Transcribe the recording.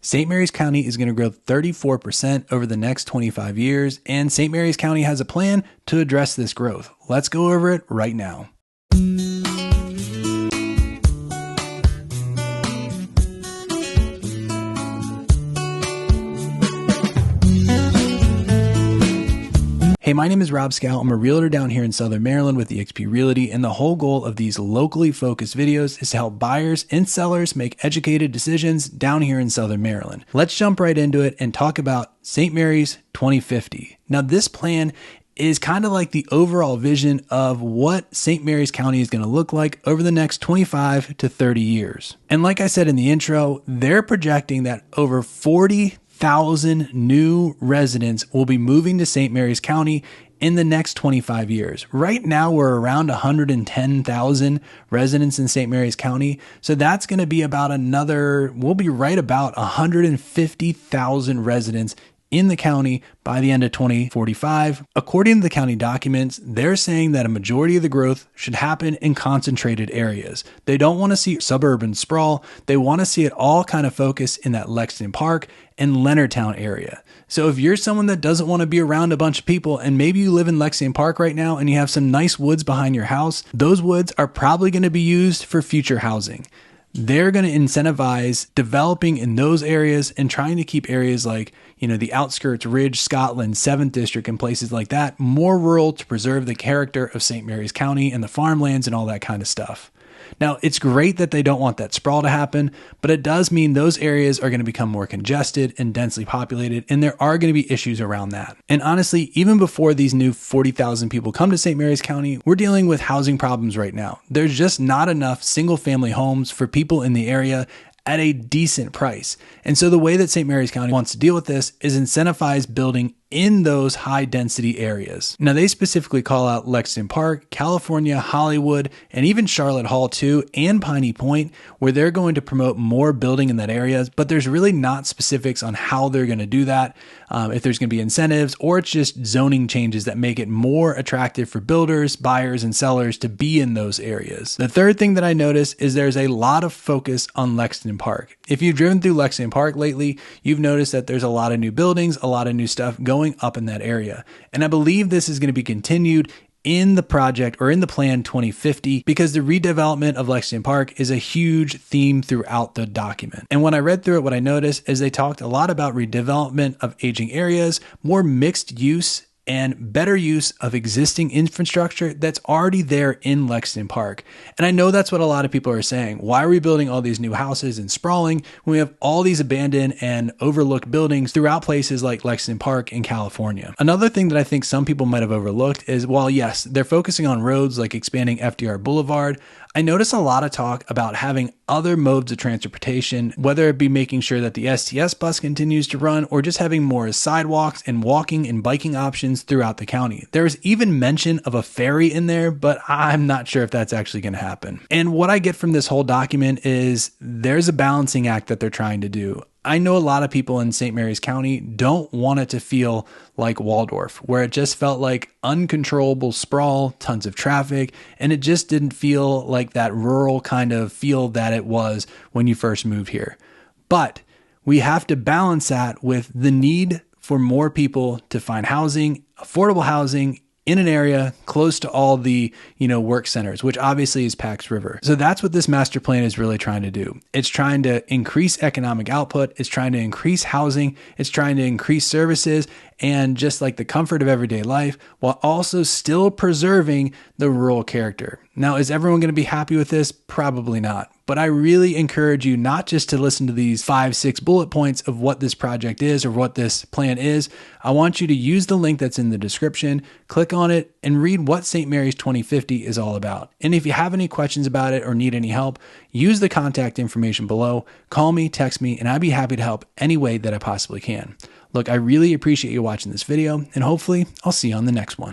St. Mary's County is going to grow 34% over the next 25 years, and St. Mary's County has a plan to address this growth. Let's go over it right now. Hey, my name is Rob Schou. I'm a realtor down here in Southern Maryland with EXP Realty, and the whole goal of these locally focused videos is to help buyers and sellers make educated decisions down here in Southern Maryland. Let's jump right into it and talk about St. Mary's 2050. Now, this plan is kind of like the overall vision of what St. Mary's County is going to look like over the next 25 to 30 years. And like I said in the intro, they're projecting that over 40,000 new residents will be moving to St. Mary's County in the next 25 years. Right now, we're around 110,000 residents in St. Mary's County. So that's going to be about we'll be right about 150,000 residents in the county by the end of 2045. According to the county documents, they're saying that a majority of the growth should happen in concentrated areas. They don't want to see suburban sprawl. They want to see it all kind of focus in that Lexington Park and Leonardtown area. So if you're someone that doesn't want to be around a bunch of people, and maybe you live in Lexington Park right now and you have some nice woods behind your house, those woods are probably going to be used for future housing. They're going to incentivize developing in those areas and trying to keep areas like, the outskirts, Ridge, Scotland, 7th District, and places like that more rural to preserve the character of St. Mary's County and the farmlands and all that kind of stuff. Now, it's great that they don't want that sprawl to happen, but it does mean those areas are going to become more congested and densely populated, and there are going to be issues around that. And honestly, even before these new 40,000 people come to St. Mary's County, we're dealing with housing problems right now. There's just not enough single-family homes for people in the area at a decent price. And so the way that St. Mary's County wants to deal with this is incentivize building in those high density areas. Now, they specifically call out Lexington Park, California, Hollywood, and even Charlotte Hall too, and Piney Point, where they're going to promote more building in that area, but there's really not specifics on how they're going to do that, if there's going to be incentives, or it's just zoning changes that make it more attractive for builders, buyers, and sellers to be in those areas. The third thing that I noticed is there's a lot of focus on Lexington Park. If you've driven through Lexington Park lately, you've noticed that there's a lot of new buildings, a lot of new stuff going up in that area. And I believe this is going to be continued in the project or in the plan 2050 because the redevelopment of Lexington Park is a huge theme throughout the document. And when I read through it, what I noticed is they talked a lot about redevelopment of aging areas, more mixed use, and better use of existing infrastructure that's already there in Lexington Park. And I know that's what a lot of people are saying. Why are we building all these new houses and sprawling when we have all these abandoned and overlooked buildings throughout places like Lexington Park in California? Another thing that I think some people might have overlooked is, while yes, they're focusing on roads like expanding FDR Boulevard, I notice a lot of talk about having other modes of transportation, whether it be making sure that the STS bus continues to run or just having more sidewalks and walking and biking options throughout the county. There is even mention of a ferry in there, but I'm not sure if that's actually going to happen. And what I get from this whole document is there's a balancing act that they're trying to do. I know a lot of people in St. Mary's County don't want it to feel like Waldorf, where it just felt like uncontrollable sprawl, tons of traffic, and it just didn't feel like that rural kind of feel that it was when you first moved here. But we have to balance that with the need for more people to find housing, affordable housing, in an area close to all the, work centers, which obviously is Pax River. So that's what this master plan is really trying to do. It's trying to increase economic output. It's trying to increase housing. It's trying to increase services and just like the comfort of everyday life while also still preserving the rural character. Now, is everyone going to be happy with this? Probably not. But I really encourage you not just to listen to these 5-6 bullet points of what this project is or what this plan is. I want you to use the link that's in the description, click on it, and read what St. Mary's 2050 is all about. And if you have any questions about it or need any help, use the contact information below. Call me, text me, and I'd be happy to help any way that I possibly can. Look, I really appreciate you watching this video, and hopefully I'll see you on the next one.